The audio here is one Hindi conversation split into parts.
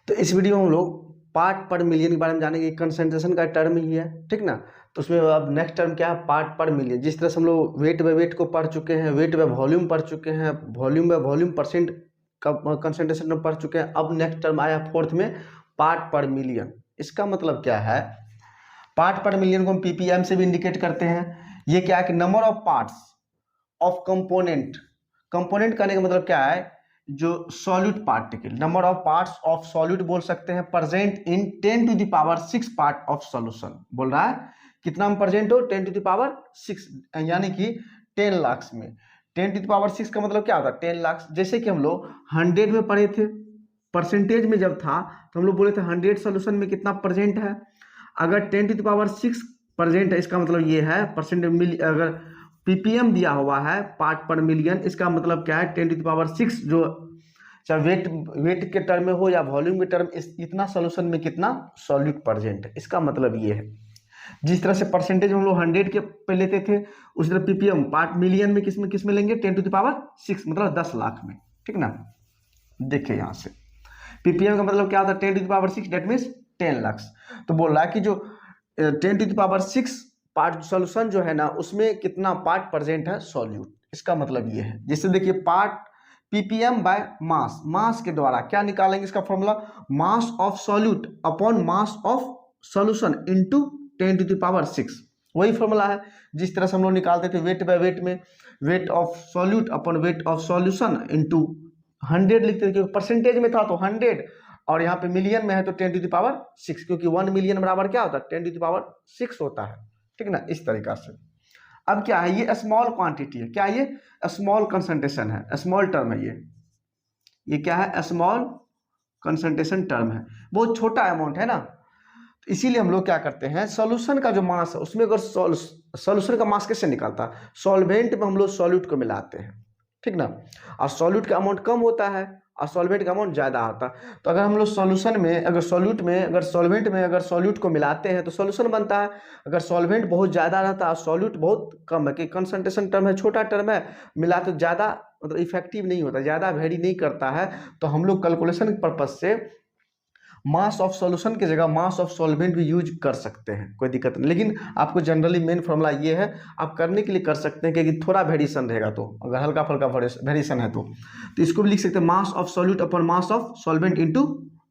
तो इस वीडियो में हम लोग पार्ट पर मिलियन के बारे में जानेंगे। कंसंट्रेशन का टर्म ही है, ठीक ना। तो उसमें अब नेक्स्ट टर्म क्या है, पार्ट पर मिलियन। जिस तरह से हम लोग वेट बाय वेट को पढ़ चुके हैं, वेट बाय वॉल्यूम पढ़ चुके हैं, वॉल्यूम बाय वॉल्यूम परसेंट का कंसंट्रेशन में पढ़ चुके हैं। अब नेक्स्ट टर्म आया फोर्थ में, पार्ट पर मिलियन। इसका मतलब क्या है, पार्ट पर मिलियन को हम ppm से भी इंडिकेट करते हैं। ये क्या है कि number of parts of component. Component करने का मतलब क्या है, जो solute particle, number of parts of solute बोल सकते हैं, present in 10 to the power 6 part of solution. बोल रहा है कितना में प्रेजेंट हो, 10 टू द पावर 6, यानी कि 10 लाख में। 10 टू द पावर 6 का मतलब क्या होता है, 10 लाख। जैसे कि हम लोग 100 में पढ़े थे, परसेंटेज में जब था तो हम लोग बोले थे 100 सॉल्यूशन में कितना प्रेजेंट है। अगर 10 टू द पावर 6 प्रेजेंट है, इसका मतलब ये है परसेंट मिल, अगर ppm दिया हुआ है पार्ट पर मिलियन, इसका मतलब क्या है 10 टू द पावर 6, जो चाहे वेट के टर्म में हो या वॉल्यूम के टर्म, इतना सॉल्यूशन में कितना सॉल्यूट प्रेजेंट है। इसका मतलब ये है, जिस तरह से परसेंटेज हम लोग 100 के पे लेते थे, उसी तरह ppm पार्ट मिलियन में किस में लेंगे, 10 टू द पावर 6, मतलब 10 लाख में, ठीक ना। देखिए यहाँ से ppm का मतलब क्या होता है, 10 to the power 6, that means 10 lakh. तो बोल रहा है कि जो 10 to the power 6 part solution जो है ना, उसमें कितना पार्ट प्रेजेंट है सॉल्यूट। इसका मतलब ये है, जैसे देखिए part ppm by mass, mass के द्वारा क्या निकालेंगे इसका formula, mass of solute upon mass of solution into 10 to the power 6। वही फॉर्मूला है जिस तरह से हम लोग निकालते थे वेट बाय वेट में, weight of solute upon weight of solution into 100 लिखते थे, क्योंकि परसेंटेज में था तो 100, और यहाँ पे मिलियन में है तो 10 टू द पावर 6, क्योंकि 1 मिलियन बराबर क्या होता है, 10 टू द पावर 6 होता है, ठीक ना। इस तरीका से अब क्या है, ये स्मॉल क्वांटिटी है, क्या ये स्मॉल कंसंट्रेशन है, स्मॉल टर्म है ये क्या है, स्मॉल कंसंट्रेशन टर्म है, बहुत छोटा अमाउंट है ना। तो इसीलिए हम लोग क्या करते हैं, सॉल्यूशन का जो मास है उसमें, अगर सॉल्यूशन का मास कैसे निकालता है, सॉल्वेंट में हम लोग सॉल्यूट को मिलाते हैं, ठीक ना। और सॉल्यूट का अमाउंट कम होता है और सॉल्वेंट का अमाउंट ज़्यादा होता है। तो अगर हम लोग सॉल्यूशन में, अगर सॉल्यूट में, अगर सॉल्वेंट में अगर सॉल्यूट को मिलाते हैं तो सॉल्यूशन बनता है। अगर सॉल्वेंट बहुत ज़्यादा रहता है, सॉल्यूट बहुत कम है, कि कंसंट्रेशन टर्म है, छोटा टर्म है, मिला तो ज़्यादा मतलब इफेक्टिव नहीं होता, ज़्यादा वेरी नहीं करता है। तो हम लोग कैलकुलेशन पर्पज से मास ऑफ सॉल्यूशन की जगह मास ऑफ सॉल्वेंट भी यूज कर सकते हैं, कोई दिक्कत नहीं। लेकिन आपको जनरली मेन फॉर्मूला ये है, आप करने के लिए कर सकते हैं कि थोड़ा वेरिएशन रहेगा, तो अगर हल्का फुल्का वेरिएशन है तो इसको भी लिख सकते हैं mass of solute upon mass of solvent into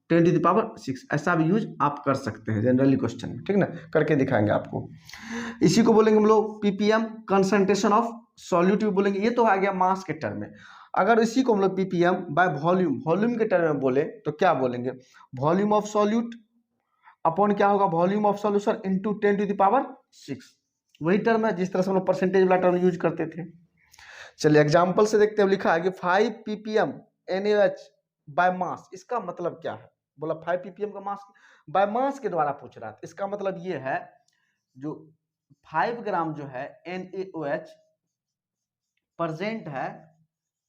10 to the power 6। ऐसा भी यूज आप कर सकते हैं जनरली क्वेश्चन में, ठीक ना, करके दिखाएंगे आपको। इसी को बोलेंगे हम लोग ppm कंसंट्रेशन ऑफ सॉल्यूट भी बोलेंगे। ये तो आ गया मास के टर्म में। अगर इसी को हम लोग ppm बाय वॉल्यूम, वॉल्यूम के टर्म में बोले तो क्या बोलेंगे, वॉल्यूम ऑफ सॉल्यूट अपॉन क्या होगा, volume of solution into 10 to the power 6। वही टर्म है जिस तरह से हम लोग परसेंटेज वाला टर्म यूज करते थे। चलिए एग्जांपल से देखते हैं। लिखा है कि 5 ppm NaOH बाय मास। इसका मतलब क्या है, बोला 5 ppm का मास बाय मास के द्वारा पूछ रहा था। इसका मतलब ये है, जो 5 ग्राम जो है NaOH प्रेजेंट है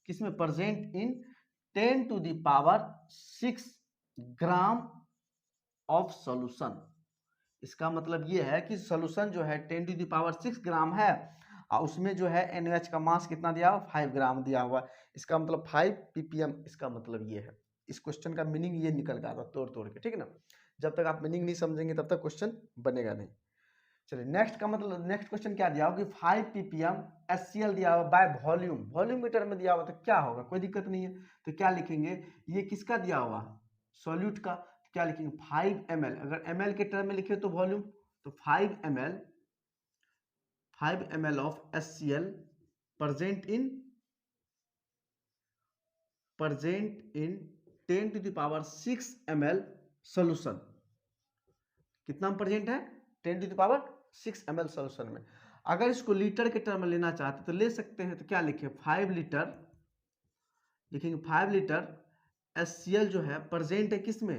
किसमें, present in 10 to the power 6 gram of solution. इसका मतलब ये है कि सॉल्यूशन जो है 10 टू द पावर 6 ग्राम है, और उसमें जो है NaOH का मास कितना दिया हुआ, 5 ग्राम दिया हुआ। इसका मतलब 5 ppm। इसका मतलब ये है, इस क्वेश्चन का मीनिंग ये निकल गया था तोड़ तोड़ के, ठीक है ना। जब तक आप मीनिंग नहीं समझेंगे तब तक क्वेश्चन बनेगा नहीं। चलिए नेक्स्ट का मतलब, नेक्स्ट क्वेश्चन क्या दिया होगा कि 5 ppm HCl दिया हुआ बाय वॉल्यूम, वॉल्यूम मीटर में दिया हुआ, तो क्या होगा, कोई दिक्कत नहीं है। तो क्या लिखेंगे, ये किसका दिया हुआ, सॉल्यूट का। तो क्या लिखेंगे 5 ml, अगर ml के टर्म में लिखे तो वॉल्यूम, तो 5 ml of HCl present in 10 to the power 6 ml solution. कितना प्रेजेंट है, 10 to the power 6 ml solution में। अगर इसको लीटर के टर्म में लेना चाहते तो ले सकते हैं। तो क्या लिखे, 5 लीटर लिखेंगे, 5 लीटर HCl जो है प्रेजेंट है किसमें,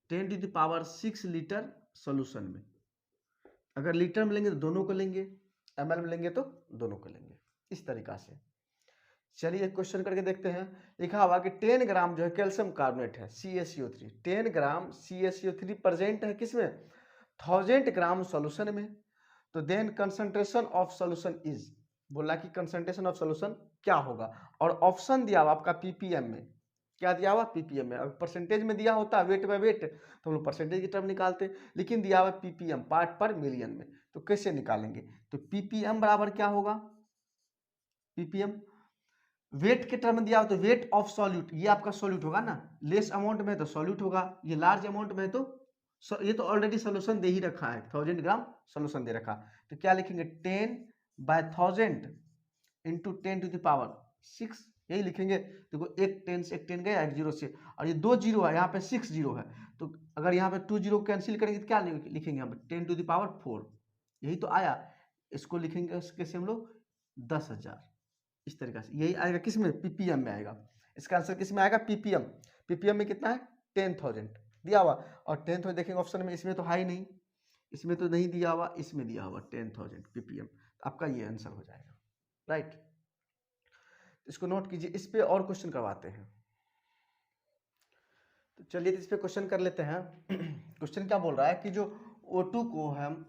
10 to the power 6 litre solution में। अगर लीटर में लेंगे तो दोनों को लेंगे, ml में लेंगे तो दोनों को लेंगे, इस तरीका से। चलिए एक क्वेश्चन करके देखते हैं। लिखा हुआ कि 10 ग्राम जो है कैल्शियम कार्बोनेट है CaCO3, 10 ग्राम CaCO3 प्रेजेंट है किसमें, 1000 ग्राम सॉल्यूशन में। तो then concentration of solution is, बोला कि कंसंट्रेशन ऑफ सॉल्यूशन क्या होगा, और ऑप्शन दिया हुआ आपका ppm में। क्या दिया हुआ पीपीएम में। अगर परसेंटेज में दिया होता वेट बाय वेट तो हम लोग परसेंटेज की टर्म निकालते, लेकिन दिया हुआ पीपीएम पार्ट पर मिलियन में, तो कैसे निकालेंगे। तो पीपीएम बराबर क्या होगा, पीपीएम वेट के टर्म में दिया हो तो वेट ऑफ सॉल्यूट, ये आपका सॉल्यूट होगा ना, लेस अमाउंट में तो सॉल्यूट होगा, ये लार्ज अमाउंट में तो ये तो ऑलरेडी सोल्यूशन दे ही रखा है, 1000 ग्राम सोल्यूशन दे रखा, तो क्या लिखेंगे 10/1000 इंटू 10⁶, यही लिखेंगे। देखो एक 10 से एक 10 गया, एक 0 से, और ये 2 जीरो है, यहाँ पे 6 जीरो है, तो अगर यहाँ पे 2 जीरो कैंसिल करेंगे तो क्या लिखेंगे हम 10⁴, यही तो आया। इसको लिखेंगे कैसे हम लोग 10,000, इस तरीके से, यही आएगा किस में, पीपीएम में आएगा। इसका आंसर किस में आएगा, पीपीएम। पीपीएम में कितना है 10,000 दिया हुआ, और 10,000 देखेंगे ऑप्शन में, इसमें तो है ही नहीं, इसमें तो नहीं दिया हुआ, इसमें दिया हुआ 10,000 पीपीएम, आपका ये आंसर हो जाएगा, राइट। इसको नोट कीजिए, इस पे और क्वेश्चन करवाते हैं। तो चलिए इस पे क्वेश्चन कर लेते हैं। क्वेश्चन क्या बोल रहा है कि जो O2 को हम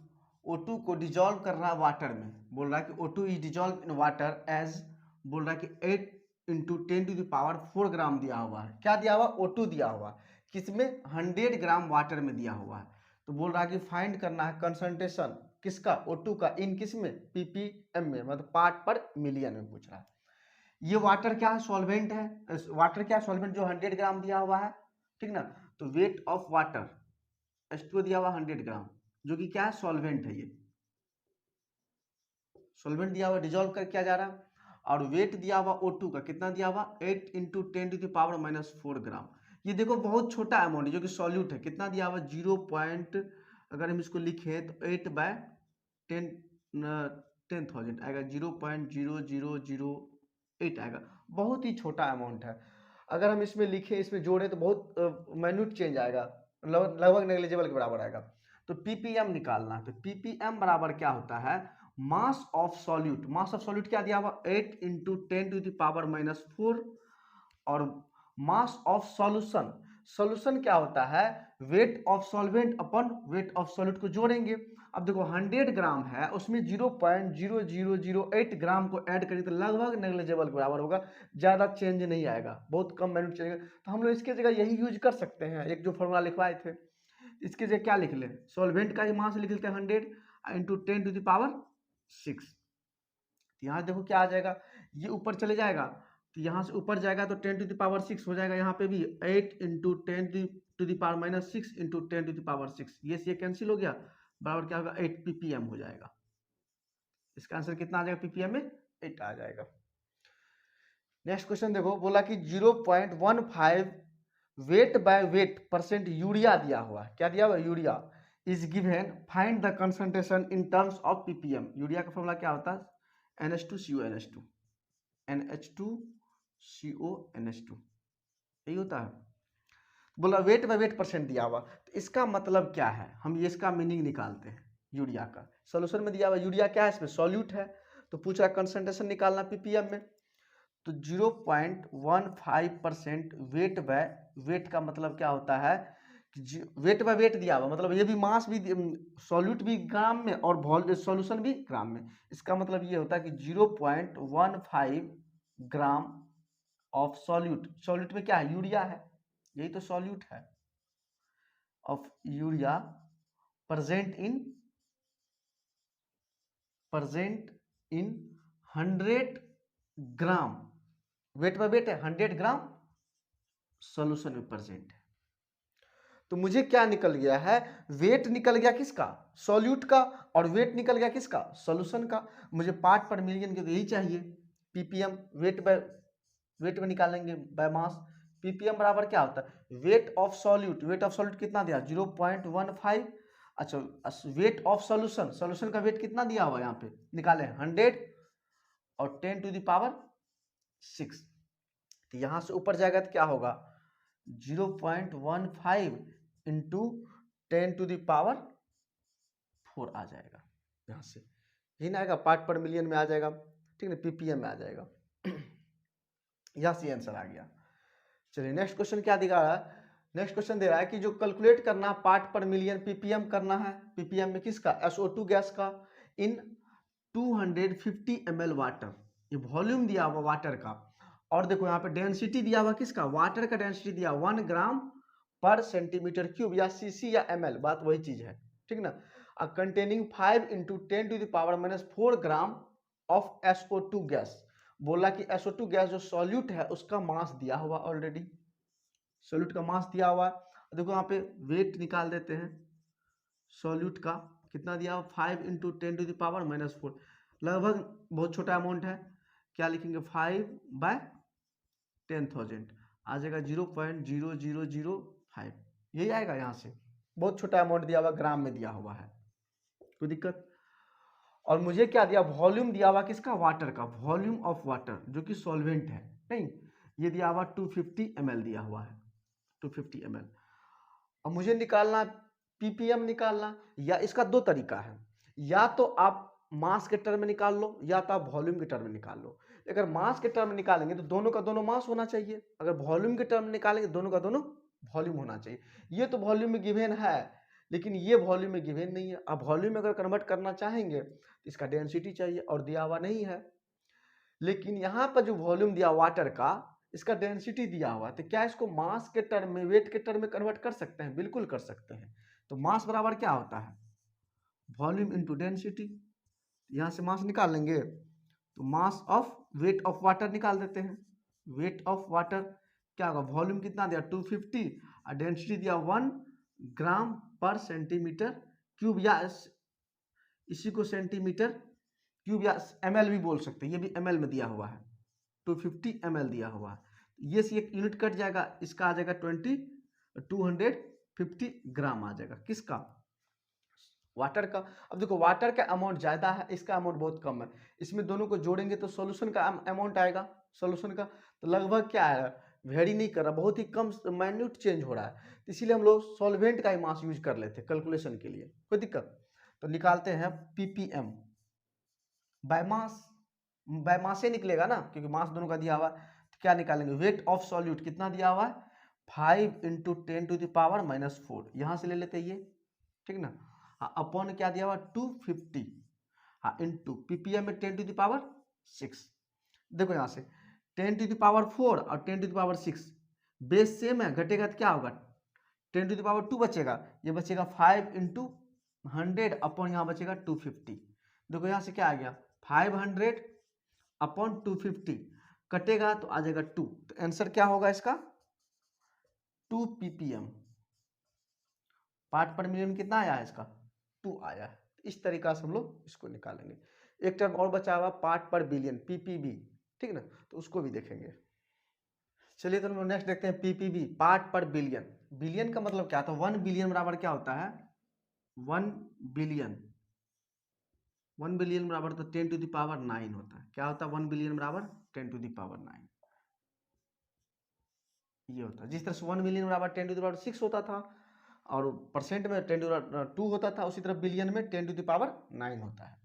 O2 को डिजॉल्व कर रहा है वाटर में, बोल रहा है कि O2 is dissolve in water as, बोल रहा है कि 8 इंटू 10⁴ ग्राम दिया हुआ है। क्या दिया हुआ, O2 दिया हुआ, किसमें 100 ग्राम वाटर में दिया हुआ है। तो बोल रहा है कि फाइंड करना है कंसंट्रेशन किसका, O2 का, इन किस में, पीपीएम में, मतलब पार्ट पर मिलियन में पूछ रहा है। ये वाटर क्या है, सॉल्वेंट है, वाटर क्या सॉल्वेंट जो 100 ग्राम दिया हुआ है, ठीक ना। तो वेट ऑफ वाटर H2O दिया हुआ 100 ग्राम, जो कि क्या है, सॉल्वेंट है, ये सॉल्वेंट दिया हुआ, डिजोल्व कर किया जा रहा है। और वेट दिया हुआ O2 का कितना दिया हुआ, 8 इंटू 10⁻⁻4 ग्राम। ये देखो बहुत छोटा अमाउंट है, जो कि सॉल्यूट है, कितना दिया हुआ 0 पॉइंट, अगर हम इसको लिखे तो 8/10,000 आएगा, 0.0008 आएगा, बहुत ही छोटा अमाउंट है। अगर हम इसमें लिखें, इसमें जोड़े तो बहुत माइन्यूट चेंज आएगा, लगभग नेग्लिजिबल के बराबर आएगा। तो पीपीएम निकालना, तो पीपीएम बराबर क्या होता है, मास of solute. Mass of solute क्या दिया हुआ 8 इंटू 10⁻⁻4, और मास ऑफ सॉल्यूशन, सॉल्यूशन क्या होता है, weight of solvent upon weight of solute को जोड़ेंगे। अब देखो 100 ग्राम है, उसमें 0.0008 ग्राम को ऐड करें तो लगभग नेग्लिजिबल के बराबर होगा, ज़्यादा चेंज नहीं आएगा, बहुत कम मिनट चलेगा। तो हम लोग इसके जगह यही यूज कर सकते हैं, एक जो फॉर्मूला लिखवाए थे, इसके जगह क्या लिख लें, सॉल्वेंट का ही मास लिख लेते हैं 100 इंटू 10⁶। यहाँ देखो क्या आ जाएगा, ये ऊपर चले जाएगा, तो यहाँ से ऊपर जाएगा तो 10⁶ हो जाएगा, यहाँ पे भी 8 इंटू 10⁻⁻6 इंटू 10⁻6, ये से कैंसिल हो गया, बराबर क्या होगा 8 पीपीएम हो जाएगा। इसका आंसर कितना आ जाएगा, पीपीएम में 8 आ जाएगा। नेक्स्ट क्वेश्चन देखो, बोला कि 0.15 weight by weight percent urea दिया हुआ, क्या दिया हुआ, urea is given, find the concentration in terms of ppm. Urea का फॉर्मूला क्या होता है, NH2CONH2, NH2CONH2, यही होता है। बोला वेट बाय वेट परसेंट दिया हुआ, तो इसका मतलब क्या है, हम ये इसका मीनिंग निकालते हैं। यूरिया का सोल्यूशन में दिया हुआ, यूरिया क्या है, इसमें सॉल्यूट है, तो पूछ रहा कंसंट्रेशन निकालना पीपीएम में, तो 0.15% वेट बाय वेट का मतलब क्या होता है कि वेट बाय वेट दिया हुआ, मतलब ये भी मास भी, सॉल्यूट भी ग्राम में और सॉल्यूशन भी ग्राम में, इसका मतलब ये होता है कि 0.15 ग्राम ऑफ सॉल्यूट, सॉल्यूट में क्या है, यूरिया है, यही तो सॉल्यूट है, of urea present in 100 gram, weight by weight है 100 ग्राम, सॉल्यूशन में प्रेजेंट है। तो मुझे क्या निकल गया है, वेट निकल गया किसका, सॉल्यूट का, और वेट निकल गया किसका, सॉल्यूशन का। मुझे पार्ट पर मिलियन के तो यही चाहिए, पीपीएम वेट बाय वेट में निकालेंगे बाय मास। पीपीएम बराबर क्या होता है, weight of solute, weight of solute कितना दिया 0.15, अच्छा वेट ऑफ सॉल्यूशन, सॉल्यूशन का वेट कितना दिया हुआ यहाँ पे निकाले 100 और 10⁻6, तो यहाँ से ऊपर जाएगा तो क्या होगा 0.15 इंटू 10⁴ आ जाएगा, यहाँ से यही ना आएगा, पार्ट पर मिलियन में आ जाएगा, ठीक है, पीपीएम में आ जाएगा। यहाँ से आंसर आ गया। चलिए नेक्स्ट क्वेश्चन क्या दिखा रहा है, नेक्स्ट क्वेश्चन दे रहा है कि जो कैलकुलेट करना पार्ट पर मिलियन पीपीएम करना है, पीपीएम में किसका, SO2 गैस का, इन 250 ml वाटर, ये वॉल्यूम दिया हुआ वाटर का, और देखो यहाँ पे डेंसिटी दिया हुआ किसका, वाटर का डेंसिटी दिया 1 ग्राम पर सेंटीमीटर क्यूब या सीसी या ml, बात वही चीज है, ठीक ना। Containing 5 × 10⁻⁻⁴ gram of SO2 gas, बोला कि SO2 गैस जो सॉल्यूट है उसका मास दिया हुआ, ऑलरेडी सॉल्यूट का मास दिया हुआ है। देखो यहाँ पे वेट निकाल देते हैं सॉल्यूट का, कितना दिया हुआ 5 × 10⁻⁻⁴, लगभग बहुत छोटा अमाउंट है, क्या लिखेंगे 5/10,000 आ जाएगा 0.0005, यही आएगा यहाँ से, बहुत छोटा अमाउंट दिया हुआ, ग्राम में दिया हुआ है, कोई दिक्कत। और मुझे क्या दिया, वॉल्यूम दिया हुआ किसका, वाटर का, वॉल्यूम ऑफ वाटर जो कि सॉल्वेंट है, नहीं ये दिया हुआ 250 ml दिया हुआ है, 250 ml। और मुझे निकालना ppm निकालना, या इसका दो तरीका है, या तो आप मास के टर्म में निकाल लो या तो आप वॉल्यूम के टर्म में निकाल लो। अगर मास के टर्म में निकालेंगे तो दोनों का दोनों मास होना चाहिए, अगर वॉल्यूम के टर्म में निकालेंगे दोनों का दोनों वॉल्यूम होना चाहिए। ये तो वॉल्यूम में गिवन है, लेकिन ये वॉल्यूम में गिवन नहीं है। अब वॉल्यूम में अगर कन्वर्ट करना चाहेंगे तो इसका डेंसिटी चाहिए और दिया हुआ नहीं है, लेकिन यहाँ पर जो वॉल्यूम दिया वाटर का, इसका डेंसिटी दिया हुआ है, तो क्या इसको मास के टर्म में, वेट के टर्म में कन्वर्ट कर सकते हैं, बिल्कुल कर सकते हैं। तो मास बराबर क्या होता है, वॉल्यूम इंटू डेंसिटी, यहाँ से मास निकाल लेंगे तो mass of weight of water निकाल देते हैं, वेट ऑफ वाटर क्या होगा, वॉल्यूम कितना दिया 250 और डेंसिटी दिया 1 ग्राम पर सेंटीमीटर क्यूब, या इसी को सेंटीमीटर क्यूब या ml भी बोल सकते हैं, ये भी ml में दिया हुआ है, 250 ml दिया हुआ है, ये से एक यूनिट कट जाएगा, इसका आ जाएगा 250 ग्राम आ जाएगा, किसका, वाटर का। अब देखो वाटर का अमाउंट ज्यादा है, इसका अमाउंट बहुत कम है, इसमें दोनों को जोड़ेंगे तो सॉल्यूशन का अमाउंट आएगा, सॉल्यूशन का तो लगभग क्या है, वेरी नहीं कर रहा, बहुत ही कम माइन्यूट चेंज हो रहा है, तो इसीलिए हम लोग सॉल्वेंट का ही मास यूज कर लेते हैं कैलकुलेशन के लिए, कोई दिक्कत। तो निकालते हैं ppm by mass, by mass से निकलेगा ना, क्योंकि मास दोनों का दिया हुआ है। तो क्या निकालेंगे, वेट ऑफ सॉल्यूट कितना दिया हुआ है 5 × 10⁻⁻⁴, यहां से ले लेते हैं ये, ठीक ना। हाँ अपॉन क्या दिया हुआ 250, हाँ इंटू ppm में 10⁻6, देखो यहाँ से 10⁴ और 10⁻6 बेस सेम है, घटेगा तो क्या होगा 10⁻2 बचेगा, ये बचेगा 5 × 100 अपॉन यहाँ बचेगा 250। देखो यहाँ से क्या आ गया 500 अपॉन 250, कटेगा तो आ जाएगा 2, तो आंसर क्या होगा इसका 2 ppm, पार्ट पर मिलियन कितना आया है इसका 2 आया है। इस तरीका से हम लोग इसको निकालेंगे। एक टर्म और बचा हुआ पार्ट पर बिलियन, ppb, ठीक ना, तो उसको भी देखेंगे। चलिए तो हम लोग नेक्स्ट देखते हैं ppb, पार्ट पर बिलियन। बिलियन का मतलब क्या था, 1 बिलियन बराबर क्या होता है 1 बिलियन, 1 बिलियन बराबर तो 10⁹ होता है, क्या होता है 1 बिलियन बराबर 10⁹, ये होता है। जिस तरह से 1 मिलियन बराबर 10⁶ होता था और परसेंट में 10⁻² होता था, उसी तरह बिलियन में 10⁹ होता है।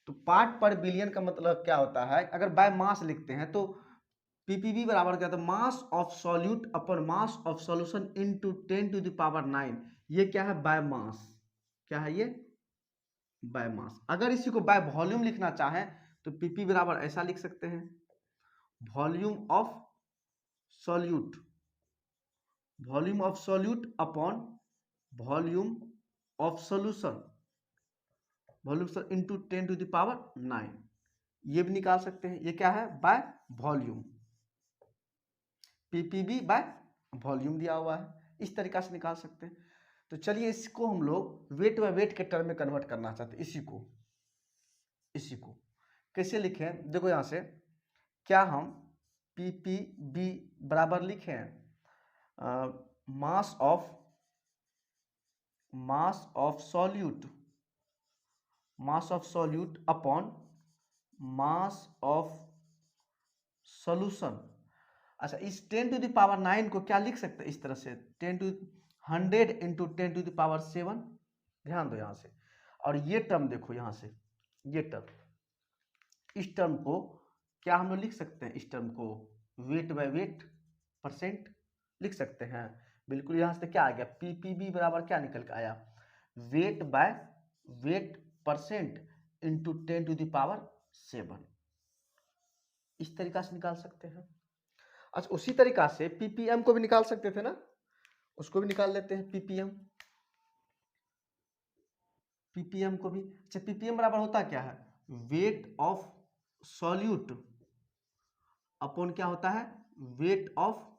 तो पार्ट पर बिलियन का मतलब क्या होता है, अगर बाय मास लिखते हैं तो पीपीबी बराबर क्या होता है, मास of solute upon mass of solution into 10⁹, ये क्या है बाय मास, क्या है ये बाय मास। अगर इसी को बाय वॉल्यूम लिखना चाहें तो पीपी बराबर ऐसा लिख सकते हैं, volume of solute, volume of solute upon volume of solution, volume into 10⁹, ये भी निकाल सकते हैं, ये क्या है by volume, PPB by volume दिया हुआ है, इस तरीका से निकाल सकते हैं। तो चलिए इसको हम लोग वेट बाय वेट के टर्म में कन्वर्ट करना चाहते हैं, इसी को कैसे लिखें, देखो यहां से क्या हम पीपीबी बराबर लिखें मास of solute upon mass of solution. अच्छा इस 10⁹ को क्या लिख सकते हैं इस तरह से 100 इंटू 10⁷, ध्यान दो यहां से। और ये टर्म देखो यहां से, ये टर्म, इस टर्म को क्या हम लोग लिख सकते हैं, इस टर्म को वेट बाय वेट परसेंट लिख सकते हैं, बिल्कुल। यहां से क्या आ गया पीपीबी बराबर क्या निकल के आया, weight by weight percent into 10⁷, इस तरीका से निकाल सकते हैं। अच्छा, उसी तरीका से पीपीएम को भी निकाल सकते थे ना, उसको भी निकाल लेते हैं पीपीएम। पीपीएम को भी, अच्छा पीपीएम बराबर होता क्या है, वेट ऑफ सॉल्यूट अपॉन क्या होता है, वेट ऑफ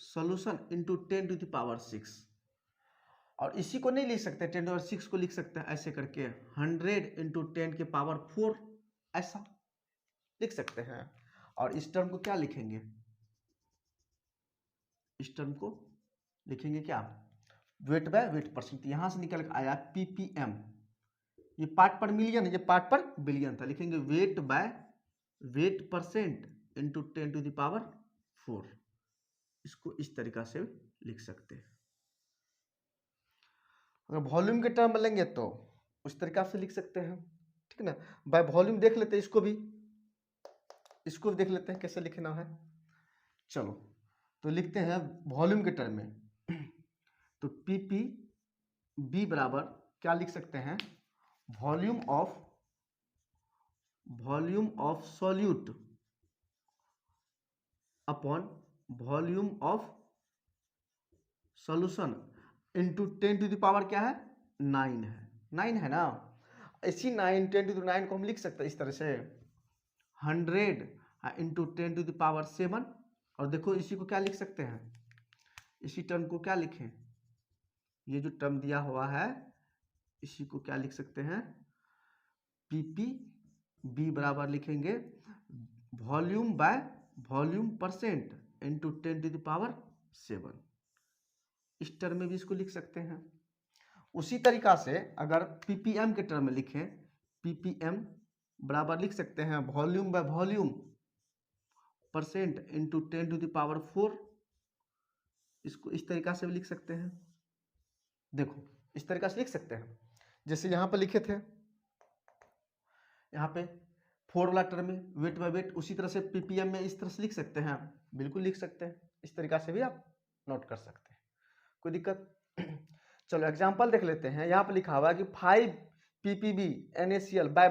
सॉल्यूशन इंटू 10⁶। और इसी को नहीं लिख सकते, 10⁶ को लिख सकते हैं ऐसे करके 100 इंटू 10⁴ ऐसा लिख सकते हैं। और इस टर्म को क्या लिखेंगे, इस टर्म को लिखेंगे क्या, वेट बाय वेट परसेंट। यहां से निकल आया पीपीएम, ये पार्ट पर मिलियन, ये पार्ट पर बिलियन था, लिखेंगे weight by weight percent into 10⁴। इसको इस तरीका से लिख सकते हैं। अगर वॉल्यूम के टर्म लेंगे तो उस तरीका से लिख सकते हैं, ठीक है ना। बाय वॉल्यूम देख लेते हैं, इसको भी देख लेते हैं कैसे लिखना है। चलो तो लिखते हैं वॉल्यूम के टर्म में, तो पीपी बी बराबर क्या लिख सकते हैं, volume of solute upon volume of solution into 10⁻ क्या है, 9 है, 9 है ना। इसी 9 10⁹ को हम लिख सकते हैं इस तरह से 100 इंटू 10⁻7। और देखो इसी को क्या लिख सकते हैं, इसी टर्म को क्या लिखें, ये जो टर्म दिया हुआ है इसी को क्या लिख सकते हैं, पीपी बी बराबर लिखेंगे volume by volume percent into 10⁻7। इस टर्म में भी इसको लिख सकते हैं। उसी तरीका से अगर पीपीएम के टर्म में लिखें, पीपीएम बराबर लिख सकते हैं volume by volume percent into 10⁴। इसको इस तरीका से भी लिख सकते हैं, देखो इस तरीका से लिख सकते हैं, जैसे यहाँ पर लिखे थे, यहाँ पे 4 वाला टर्म में वेट बाय वेट, उसी तरह से पीपीएम में इस तरह से लिख सकते हैं, बिल्कुल लिख सकते हैं, इस तरीका से भी आप नोट कर सकते हैं, कोई दिक्कत। चलो एग्जांपल देख लेते हैं। यहाँ पर लिखा हुआ है कि 5 ppb NaCl बाय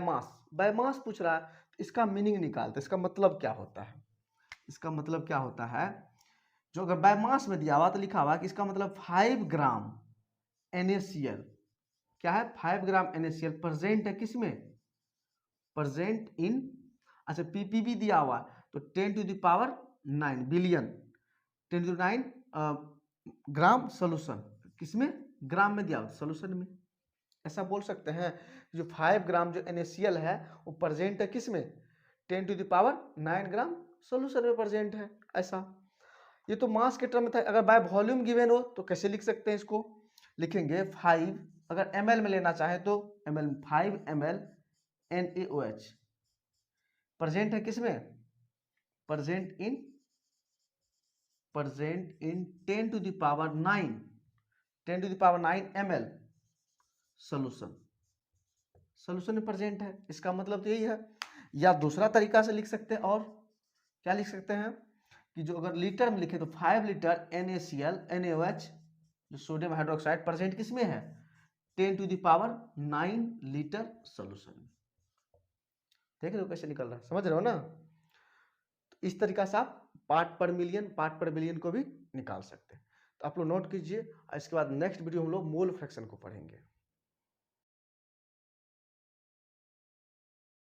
मास पूछ रहा है, तो इसका मीनिंग निकालते, इसका मतलब क्या होता है, इसका मतलब क्या होता है, जो अगर बाय मास में दिया हुआ तो लिखा हुआ कि इसका मतलब 5 ग्राम NaCl क्या है, 5 ग्राम NaCl प्रेजेंट है किसमें, प्रेजेंट इन, अच्छा पीपीबी दिया हुआ तो 10⁹ बिलियन 10⁹ ग्राम सोल्यूशन, किसमें, ग्राम में दिया हुआ सोल्यूशन में। ऐसा बोल सकते हैं जो 5 ग्राम जो NaCl है वो प्रेजेंट है किसमें, 10⁹ ग्राम सोल्यूशन में प्रेजेंट है, ऐसा। ये तो मास के टर्म में था। अगर बाय वॉल्यूम गिवन हो तो कैसे लिख सकते हैं, इसको लिखेंगे 5, अगर ml में लेना चाहे तो ml 5 ml NaOH प्रेजेंट है किसमें, प्रेजेंट इन 10⁹ ml सोल्यूशन में प्रेजेंट है, इसका मतलब तो यही है। या दूसरा तरीका से लिख सकते हैं, और क्या लिख सकते हैं कि जो अगर लीटर में लिखे तो 5 लीटर NaCl NaOH जो सोडियम हाइड्रोक्साइड प्रेजेंट किसमें है, 10⁹ लीटर सोल्यूशन में। देख रहे हो कैसे निकल रहा है, समझ रहे हो ना। तो इस तरीका से आप पार्ट पर मिलियन पार्ट पर बिलियन को भी निकाल सकते हैं। तो आप लोग नोट कीजिए, इसके बाद नेक्स्ट वीडियो हम लोग मोल फ्रैक्शन को पढ़ेंगे।